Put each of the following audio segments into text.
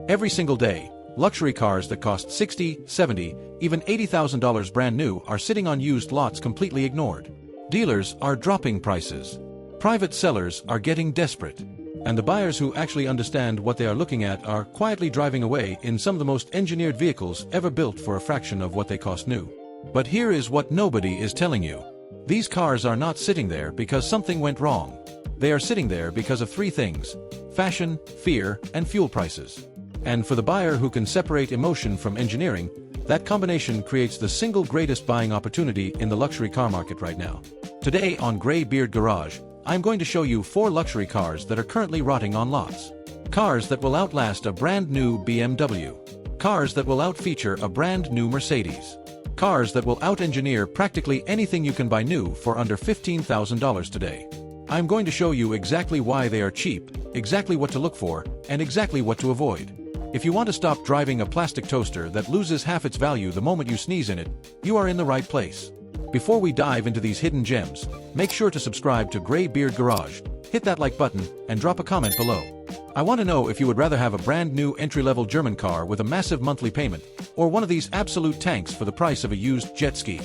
Every single day, luxury cars that cost $60, $70, even $80,000 brand new are sitting on used lots completely ignored. Dealers are dropping prices. Private sellers are getting desperate. And the buyers who actually understand what they are looking at are quietly driving away in some of the most engineered vehicles ever built for a fraction of what they cost new. But here is what nobody is telling you. These cars are not sitting there because something went wrong. They are sitting there because of three things: fashion, fear, and fuel prices. And for the buyer who can separate emotion from engineering, that combination creates the single greatest buying opportunity in the luxury car market right now. Today on Grey Beard Garage, I'm going to show you 4 luxury cars that are currently rotting on lots. Cars that will outlast a brand new BMW. Cars that will outfeature a brand new Mercedes. Cars that will out-engineer practically anything you can buy new for under $15,000 today. I'm going to show you exactly why they are cheap, exactly what to look for, and exactly what to avoid. If you want to stop driving a plastic toaster that loses half its value the moment you sneeze in it, you are in the right place. Before we dive into these hidden gems, make sure to subscribe to Grey Beard Garage, hit that like button, and drop a comment below. I want to know if you would rather have a brand new entry-level German car with a massive monthly payment, or one of these absolute tanks for the price of a used jet ski.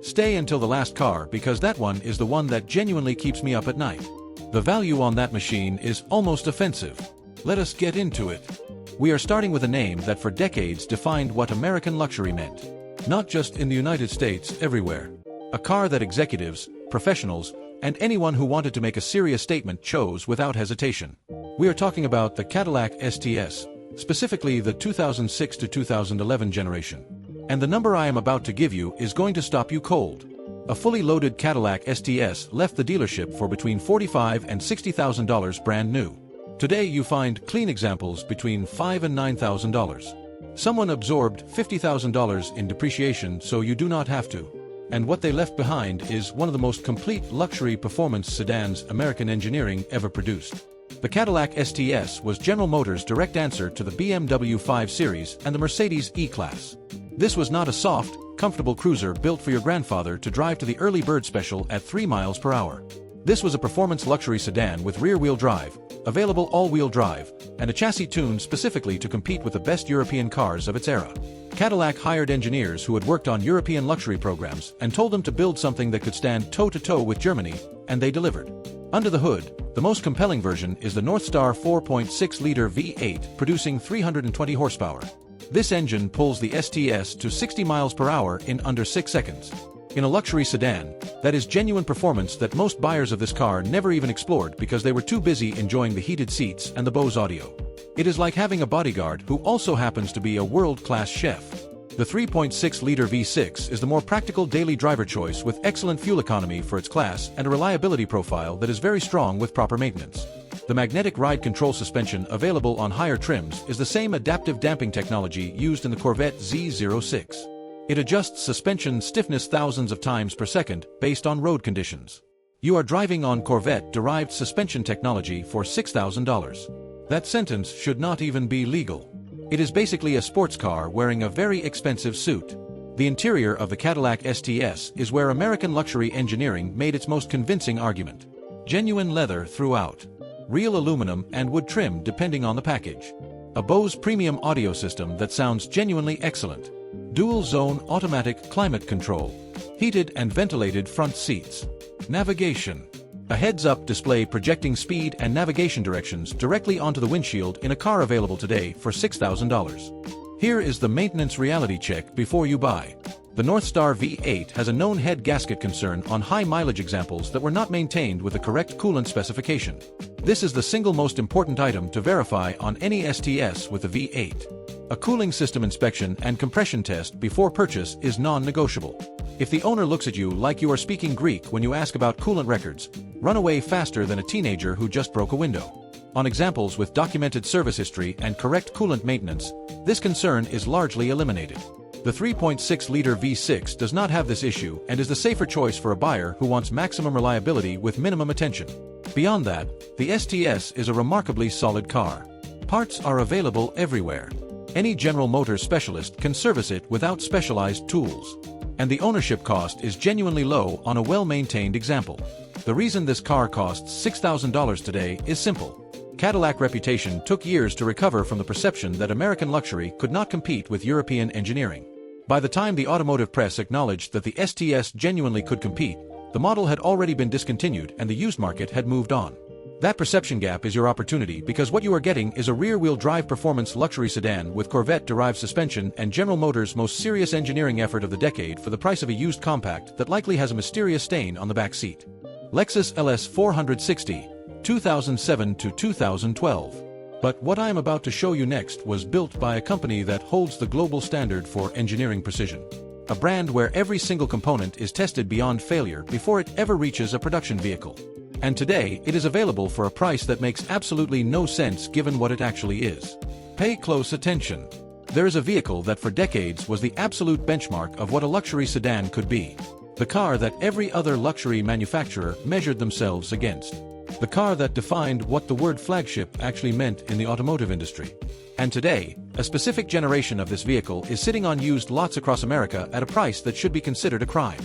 Stay until the last car because that one is the one that genuinely keeps me up at night. The value on that machine is almost offensive. Let us get into it. We are starting with a name that for decades defined what American luxury meant. Not just in the United States, everywhere. A car that executives, professionals, and anyone who wanted to make a serious statement chose without hesitation. We are talking about the Cadillac STS, specifically the 2006 to 2011 generation. And the number I am about to give you is going to stop you cold. A fully loaded Cadillac STS left the dealership for between $45,000 and $60,000 brand new. Today you find clean examples between $5,000 and $9,000. Someone absorbed $50,000 in depreciation so you do not have to. And what they left behind is one of the most complete luxury performance sedans American engineering ever produced. The Cadillac STS was General Motors' direct answer to the BMW 5 Series and the Mercedes E-Class. This was not a soft, comfortable cruiser built for your grandfather to drive to the early bird special at 3 miles per hour. This was a performance luxury sedan with rear-wheel drive, available all-wheel drive, and a chassis tuned specifically to compete with the best European cars of its era. Cadillac hired engineers who had worked on European luxury programs and told them to build something that could stand toe-to-toe with Germany, and they delivered. Under the hood, the most compelling version is the Northstar 4.6-liter V8 producing 320 horsepower. This engine pulls the STS to 60 miles per hour in under 6 seconds. In a luxury sedan, that is genuine performance that most buyers of this car never even explored because they were too busy enjoying the heated seats and the Bose audio. It is like having a bodyguard who also happens to be a world-class chef. The 3.6-liter V6 is the more practical daily driver choice with excellent fuel economy for its class and a reliability profile that is very strong with proper maintenance. The magnetic ride control suspension available on higher trims is the same adaptive damping technology used in the Corvette Z06. It adjusts suspension stiffness thousands of times per second based on road conditions. You are driving on Corvette-derived suspension technology for $6,000. That sentence should not even be legal. It is basically a sports car wearing a very expensive suit. The interior of the Cadillac STS is where American luxury engineering made its most convincing argument. Genuine leather throughout. Real aluminum and wood trim depending on the package. A Bose premium audio system that sounds genuinely excellent. Dual-zone automatic climate control. Heated and ventilated front seats. Navigation. A heads-up display projecting speed and navigation directions directly onto the windshield in a car available today for $6,000. Here is the maintenance reality check before you buy. The Northstar V8 has a known head gasket concern on high-mileage examples that were not maintained with the correct coolant specification. This is the single most important item to verify on any STS with the V8. A cooling system inspection and compression test before purchase is non-negotiable. If the owner looks at you like you are speaking Greek when you ask about coolant records, run away faster than a teenager who just broke a window. On examples with documented service history and correct coolant maintenance, this concern is largely eliminated. The 3.6-liter V6 does not have this issue and is the safer choice for a buyer who wants maximum reliability with minimum attention. Beyond that, the STS is a remarkably solid car. Parts are available everywhere. Any General Motors specialist can service it without specialized tools. And the ownership cost is genuinely low on a well-maintained example. The reason this car costs $6,000 today is simple. Cadillac reputation took years to recover from the perception that American luxury could not compete with European engineering. By the time the automotive press acknowledged that the STS genuinely could compete, the model had already been discontinued and the used market had moved on. That perception gap is your opportunity, because what you are getting is a rear-wheel drive performance luxury sedan with Corvette-derived suspension and General Motors' most serious engineering effort of the decade for the price of a used compact that likely has a mysterious stain on the back seat. Lexus LS 460, 2007 to 2012. But what I am about to show you next was built by a company that holds the global standard for engineering precision. A brand where every single component is tested beyond failure before it ever reaches a production vehicle. And today, it is available for a price that makes absolutely no sense given what it actually is. Pay close attention. There is a vehicle that for decades was the absolute benchmark of what a luxury sedan could be. The car that every other luxury manufacturer measured themselves against. The car that defined what the word flagship actually meant in the automotive industry. And today, a specific generation of this vehicle is sitting on used lots across America at a price that should be considered a crime.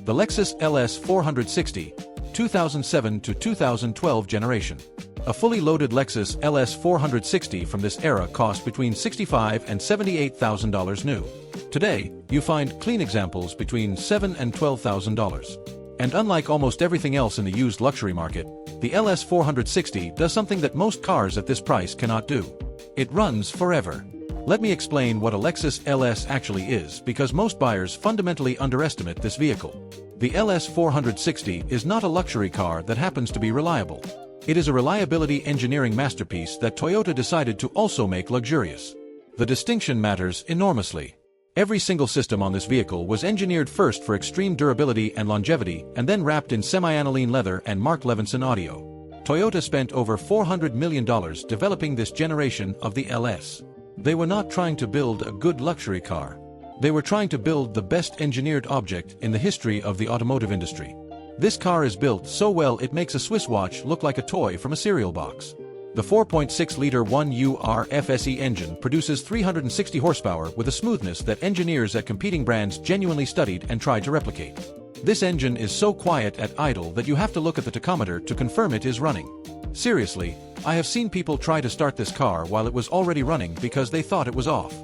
The Lexus LS 460, 2007 to 2012 generation. A fully loaded Lexus LS 460 from this era cost between $65,000 and $78,000 new. Today, you find clean examples between $7,000 and $12,000. And unlike almost everything else in the used luxury market, the LS 460 does something that most cars at this price cannot do. It runs forever. Let me explain what a Lexus LS actually is, because most buyers fundamentally underestimate this vehicle. The LS 460 is not a luxury car that happens to be reliable. It is a reliability engineering masterpiece that Toyota decided to also make luxurious. The distinction matters enormously. Every single system on this vehicle was engineered first for extreme durability and longevity, and then wrapped in semi-aniline leather and Mark Levinson audio. Toyota spent over $400 million developing this generation of the LS. They were not trying to build a good luxury car. They were trying to build the best engineered object in the history of the automotive industry. This car is built so well it makes a Swiss watch look like a toy from a cereal box. The 4.6-liter 1UR FSE engine produces 360 horsepower with a smoothness that engineers at competing brands genuinely studied and tried to replicate. This engine is so quiet at idle that you have to look at the tachometer to confirm it is running. Seriously, I have seen people try to start this car while it was already running because they thought it was off.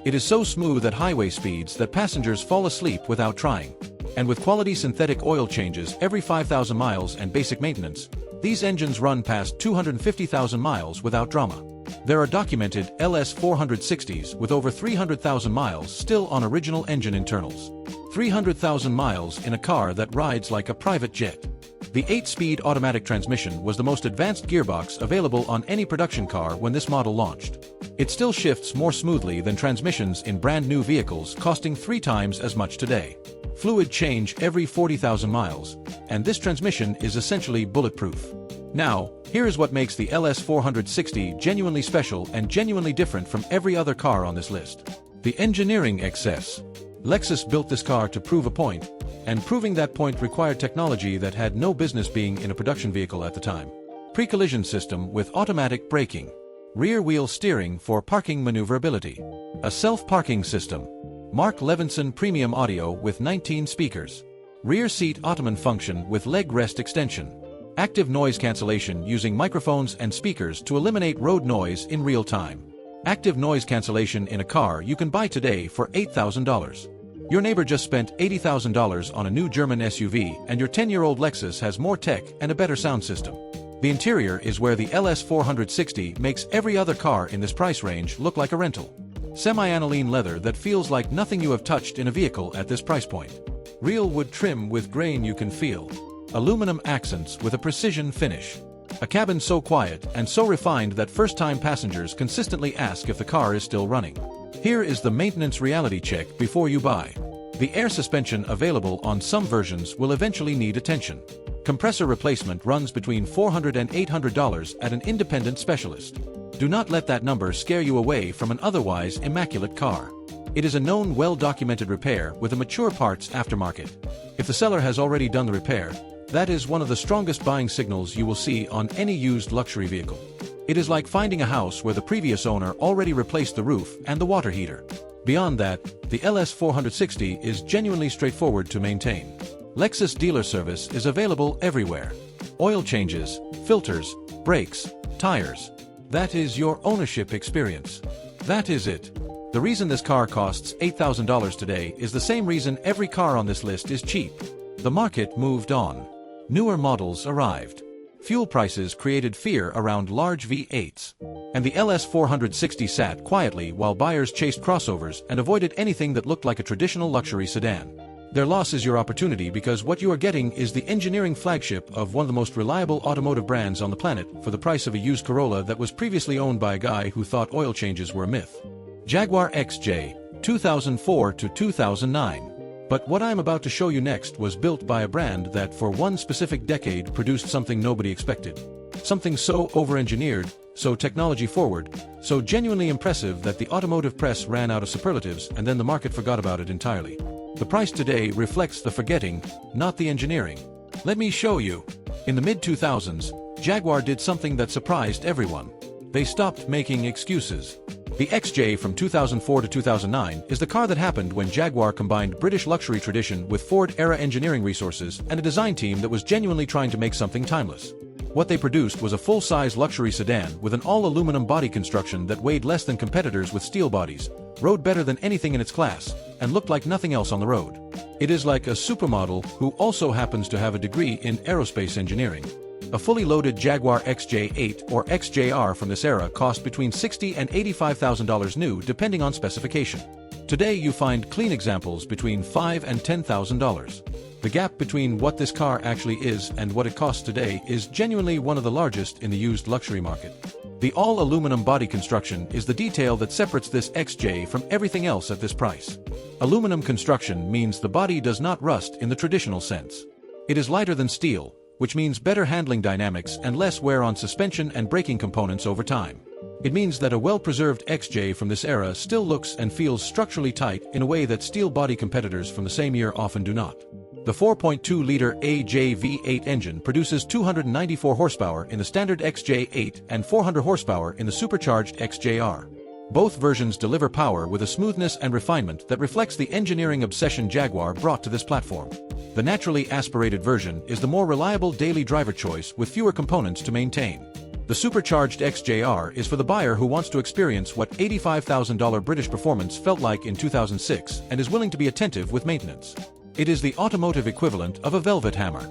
It is so smooth at highway speeds that passengers fall asleep without trying. And with quality synthetic oil changes every 5,000 miles and basic maintenance, these engines run past 250,000 miles without drama. There are documented LS 460s with over 300,000 miles still on original engine internals. 300,000 miles in a car that rides like a private jet. The 8-speed automatic transmission was the most advanced gearbox available on any production car when this model launched. It still shifts more smoothly than transmissions in brand new vehicles costing 3 times as much today. Fluid change every 40,000 miles, and this transmission is essentially bulletproof. Now, here is what makes the LS 460 genuinely special and genuinely different from every other car on this list. The engineering excess. Lexus built this car to prove a point, and proving that point required technology that had no business being in a production vehicle at the time. Pre-collision system with automatic braking. Rear-wheel steering for parking maneuverability. A self-parking system. Mark Levinson premium audio with 19 speakers. Rear seat ottoman function with leg rest extension. Active noise cancellation using microphones and speakers to eliminate road noise in real time. Active noise cancellation in a car you can buy today for $8,000. Your neighbor just spent $80,000 on a new German SUV, and your 10-year-old Lexus has more tech and a better sound system. The interior is where the LS 460 makes every other car in this price range look like a rental. Semi-aniline leather that feels like nothing you have touched in a vehicle at this price point. Real wood trim with grain you can feel. Aluminum accents with a precision finish. A cabin so quiet and so refined that first-time passengers consistently ask if the car is still running. Here is the maintenance reality check before you buy. The air suspension available on some versions will eventually need attention. Compressor replacement runs between $400 and $800 at an independent specialist. Do not let that number scare you away from an otherwise immaculate car. It is a known, well-documented repair with a mature parts aftermarket. If the seller has already done the repair, that is one of the strongest buying signals you will see on any used luxury vehicle. It is like finding a house where the previous owner already replaced the roof and the water heater. Beyond that, the LS 460 is genuinely straightforward to maintain. Lexus dealer service is available everywhere. Oil changes, filters, brakes, tires. That is your ownership experience. That is it. The reason this car costs $8,000 today is the same reason every car on this list is cheap. The market moved on. Newer models arrived. Fuel prices created fear around large V8s. And the LS460 sat quietly while buyers chased crossovers and avoided anything that looked like a traditional luxury sedan. Their loss is your opportunity, because what you are getting is the engineering flagship of one of the most reliable automotive brands on the planet for the price of a used Corolla that was previously owned by a guy who thought oil changes were a myth. Jaguar XJ, 2004 to 2009. But what I'm about to show you next was built by a brand that for one specific decade produced something nobody expected. Something so over-engineered, so technology-forward, so genuinely impressive that the automotive press ran out of superlatives and then the market forgot about it entirely. The price today reflects the forgetting, not the engineering. Let me show you. In the mid-2000s, Jaguar did something that surprised everyone. They stopped making excuses. The XJ from 2004 to 2009 is the car that happened when Jaguar combined British luxury tradition with Ford-era engineering resources and a design team that was genuinely trying to make something timeless. What they produced was a full-size luxury sedan with an all-aluminum body construction that weighed less than competitors with steel bodies, rode better than anything in its class, and looked like nothing else on the road. It is like a supermodel who also happens to have a degree in aerospace engineering. A fully loaded Jaguar XJ8 or XJR from this era cost between $60,000 and $85,000 new depending on specification. Today you find clean examples between $5,000 and $10,000. The gap between what this car actually is and what it costs today is genuinely one of the largest in the used luxury market. The all-aluminum body construction is the detail that separates this XJ from everything else at this price. Aluminum construction means the body does not rust in the traditional sense. It is lighter than steel, which means better handling dynamics and less wear on suspension and braking components over time. It means that a well-preserved XJ from this era still looks and feels structurally tight in a way that steel body competitors from the same year often do not. The 4.2-liter AJ V8 engine produces 294 horsepower in the standard XJ8 and 400 horsepower in the supercharged XJR. Both versions deliver power with a smoothness and refinement that reflects the engineering obsession Jaguar brought to this platform. The naturally aspirated version is the more reliable daily driver choice with fewer components to maintain. The supercharged XJR is for the buyer who wants to experience what $85,000 British performance felt like in 2006 and is willing to be attentive with maintenance. It is the automotive equivalent of a velvet hammer.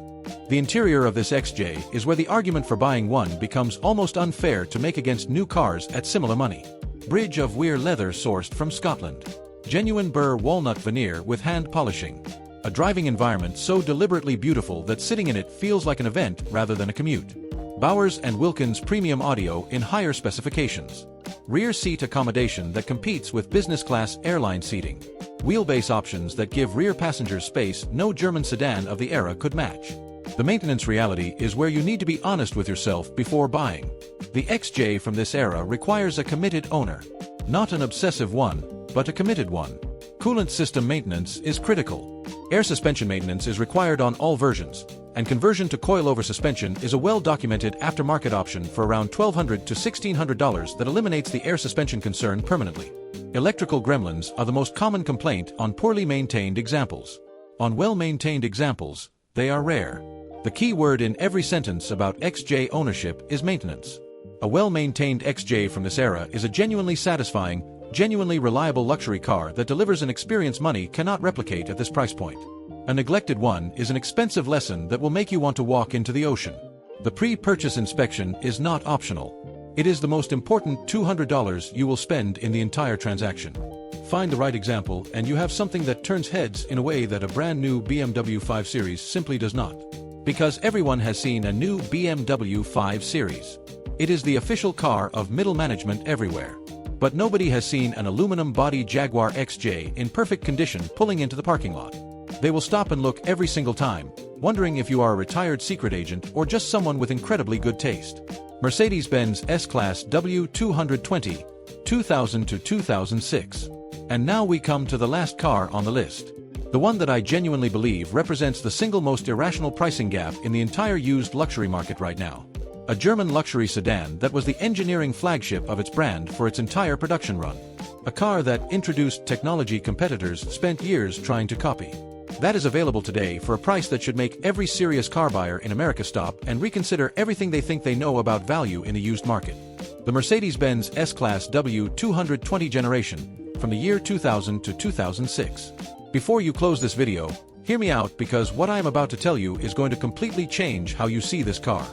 The interior of this XJ is where the argument for buying one becomes almost unfair to make against new cars at similar money. Bridge of Weir leather sourced from Scotland. Genuine burr walnut veneer with hand polishing. A driving environment so deliberately beautiful that sitting in it feels like an event rather than a commute. Bowers & Wilkins premium audio in higher specifications. Rear seat accommodation that competes with business-class airline seating. Wheelbase options that give rear passengers space no German sedan of the era could match. The maintenance reality is where you need to be honest with yourself before buying. The XJ from this era requires a committed owner. Not an obsessive one, but a committed one. Coolant system maintenance is critical. Air suspension maintenance is required on all versions, and conversion to coilover suspension is a well-documented aftermarket option for around $1,200 to $1,600 that eliminates the air suspension concern permanently. Electrical gremlins are the most common complaint on poorly maintained examples. On well-maintained examples, they are rare. The key word in every sentence about XJ ownership is maintenance. A well-maintained XJ from this era is a genuinely satisfying, genuinely reliable luxury car that delivers an experience money cannot replicate at this price point. A neglected one is an expensive lesson that will make you want to walk into the ocean. The pre-purchase inspection is not optional. It is the most important $200 you will spend in the entire transaction. Find the right example and you have something that turns heads in a way that a brand new BMW 5 Series simply does not. Because everyone has seen a new BMW 5 Series. It is the official car of middle management everywhere. But nobody has seen an aluminum body Jaguar XJ in perfect condition pulling into the parking lot. They will stop and look every single time, wondering if you are a retired secret agent or just someone with incredibly good taste. Mercedes-Benz S-Class W220, 2000 to 2006. And now we come to the last car on the list. The one that I genuinely believe represents the single most irrational pricing gap in the entire used luxury market right now. A German luxury sedan that was the engineering flagship of its brand for its entire production run. A car that introduced technology competitors spent years trying to copy. That is available today for a price that should make every serious car buyer in America stop and reconsider everything they think they know about value in the used market. The Mercedes-Benz S-Class W220 generation, from the year 2000 to 2006. Before you close this video, hear me out because what I am about to tell you is going to completely change how you see this car.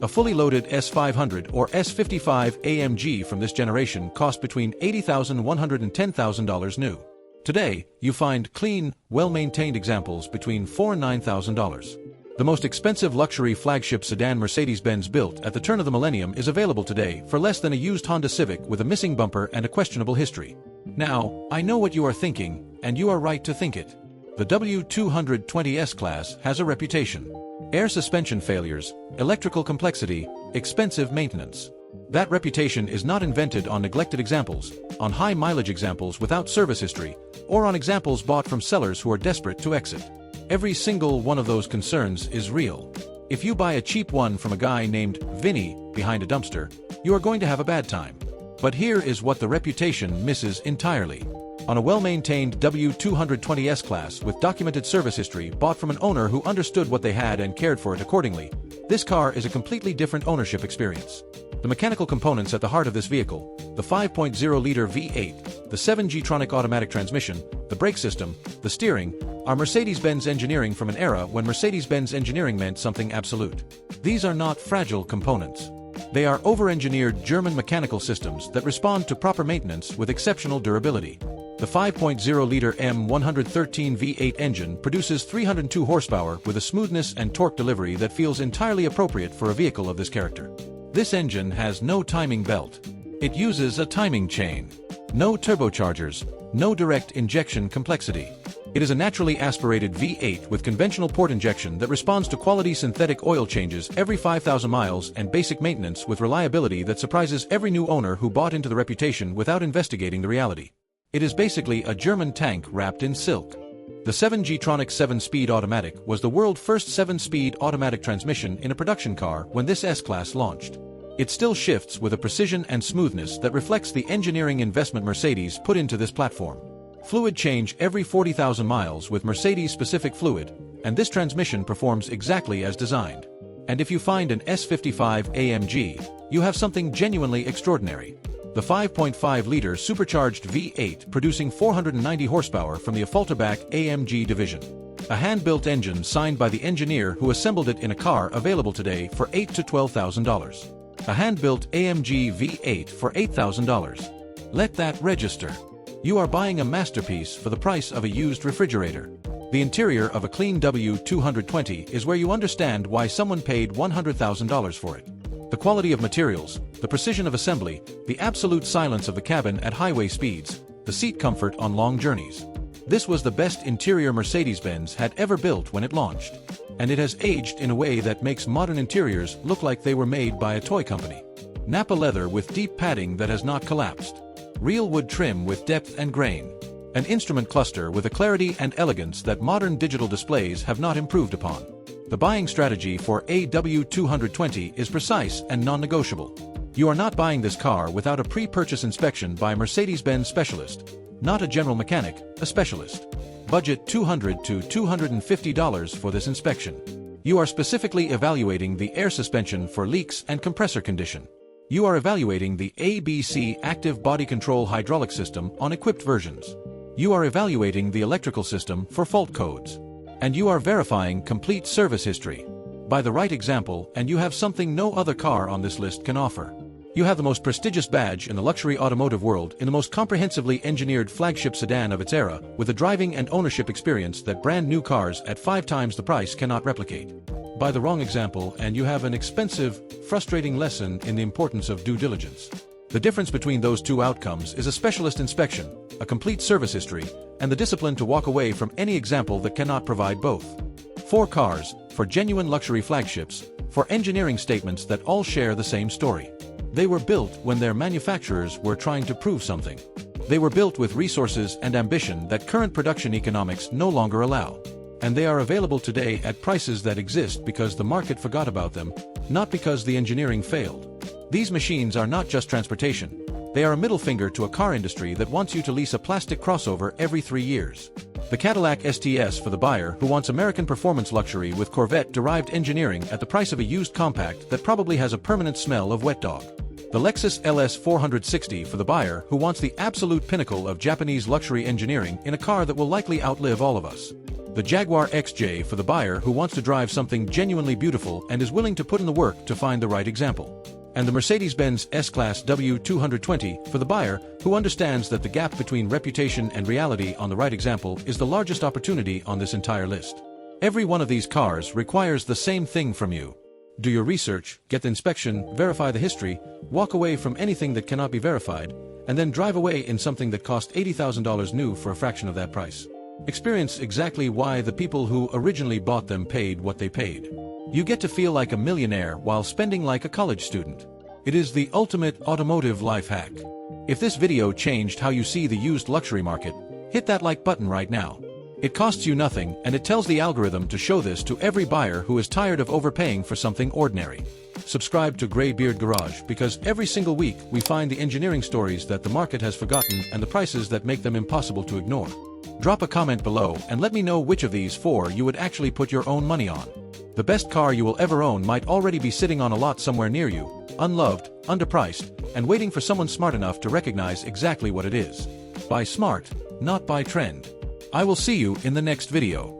A fully loaded S500 or S55 AMG from this generation cost between $80,000 and $110,000 new. Today, you find clean, well-maintained examples between $4,000 and $9,000. The most expensive luxury flagship sedan Mercedes-Benz built at the turn of the millennium is available today for less than a used Honda Civic with a missing bumper and a questionable history. Now, I know what you are thinking, and you are right to think it. The W220 S-Class has a reputation. Air suspension failures, electrical complexity, expensive maintenance. That reputation is not invented on neglected examples, on high-mileage examples without service history, or on examples bought from sellers who are desperate to exit. Every single one of those concerns is real. If you buy a cheap one from a guy named Vinny behind a dumpster, you are going to have a bad time. But here is what the reputation misses entirely. On a well-maintained W220 S-Class with documented service history bought from an owner who understood what they had and cared for it accordingly, this car is a completely different ownership experience. The mechanical components at the heart of this vehicle, the 5.0-liter V8, the 7G-tronic automatic transmission, the brake system, the steering, are Mercedes-Benz engineering from an era when Mercedes-Benz engineering meant something absolute. These are not fragile components. They are over-engineered German mechanical systems that respond to proper maintenance with exceptional durability. The 5.0-liter M113 V8 engine produces 302 horsepower with a smoothness and torque delivery that feels entirely appropriate for a vehicle of this character. This engine has no timing belt. It uses a timing chain. No turbochargers, no direct injection complexity. It is a naturally aspirated V8 with conventional port injection that responds to quality synthetic oil changes every 5,000 miles and basic maintenance with reliability that surprises every new owner who bought into the reputation without investigating the reality. It is basically a German tank wrapped in silk. The 7G-tronic 7-speed automatic was the world's first 7-speed automatic transmission in a production car when this S-Class launched. It still shifts with a precision and smoothness that reflects the engineering investment Mercedes put into this platform. Fluid change every 40,000 miles with Mercedes-specific fluid, and this transmission performs exactly as designed. And if you find an S55 AMG, you have something genuinely extraordinary. The 5.5-liter supercharged V8 producing 490 horsepower from the Affalterbach AMG division. A hand-built engine signed by the engineer who assembled it in a car available today for $8,000 to $12,000. A hand-built AMG V8 for $8,000. Let that register. You are buying a masterpiece for the price of a used refrigerator. The interior of a clean W220 is where you understand why someone paid $100,000 for it. The quality of materials, the precision of assembly, the absolute silence of the cabin at highway speeds, the seat comfort on long journeys. This was the best interior Mercedes-Benz had ever built when it launched. And it has aged in a way that makes modern interiors look like they were made by a toy company. Nappa leather with deep padding that has not collapsed. Real wood trim with depth and grain. An instrument cluster with a clarity and elegance that modern digital displays have not improved upon. The buying strategy for a W220 is precise and non-negotiable. You are not buying this car without a pre-purchase inspection by a Mercedes-Benz specialist. Not a general mechanic, a specialist. Budget $200 to $250 for this inspection. You are specifically evaluating the air suspension for leaks and compressor condition. You are evaluating the ABC active body control hydraulic system on equipped versions. You are evaluating the electrical system for fault codes. And you are verifying complete service history. Buy the right example and you have something no other car on this list can offer. You have the most prestigious badge in the luxury automotive world in the most comprehensively engineered flagship sedan of its era, with a driving and ownership experience that brand new cars at 5 times the price cannot replicate. Buy the wrong example and you have an expensive, frustrating lesson in the importance of due diligence. The difference between those two outcomes is a specialist inspection, a complete service history, and the discipline to walk away from any example that cannot provide both. For cars, for genuine luxury flagships, for engineering statements that all share the same story. They were built when their manufacturers were trying to prove something. They were built with resources and ambition that current production economics no longer allow. And they are available today at prices that exist because the market forgot about them, not because the engineering failed. These machines are not just transportation. They are a middle finger to a car industry that wants you to lease a plastic crossover every 3 years. The Cadillac STS for the buyer who wants American performance luxury with Corvette-derived engineering at the price of a used compact that probably has a permanent smell of wet dog. The Lexus LS 460 for the buyer who wants the absolute pinnacle of Japanese luxury engineering in a car that will likely outlive all of us. The Jaguar XJ for the buyer who wants to drive something genuinely beautiful and is willing to put in the work to find the right example. And the Mercedes-Benz S-Class W220 for the buyer who understands that the gap between reputation and reality on the right example is the largest opportunity on this entire list. Every one of these cars requires the same thing from you. Do your research, get the inspection, verify the history, walk away from anything that cannot be verified, and then drive away in something that cost $80,000 new for a fraction of that price. Experience exactly why the people who originally bought them paid what they paid. You get to feel like a millionaire while spending like a college student. It is the ultimate automotive life hack. If this video changed how you see the used luxury market, hit that like button right now. It costs you nothing, and it tells the algorithm to show this to every buyer who is tired of overpaying for something ordinary. Subscribe to Greybeard Garage because every single week we find the engineering stories that the market has forgotten and the prices that make them impossible to ignore. Drop a comment below and let me know which of these four you would actually put your own money on. The best car you will ever own might already be sitting on a lot somewhere near you, unloved, underpriced, and waiting for someone smart enough to recognize exactly what it is. Buy smart, not by trend. I will see you in the next video.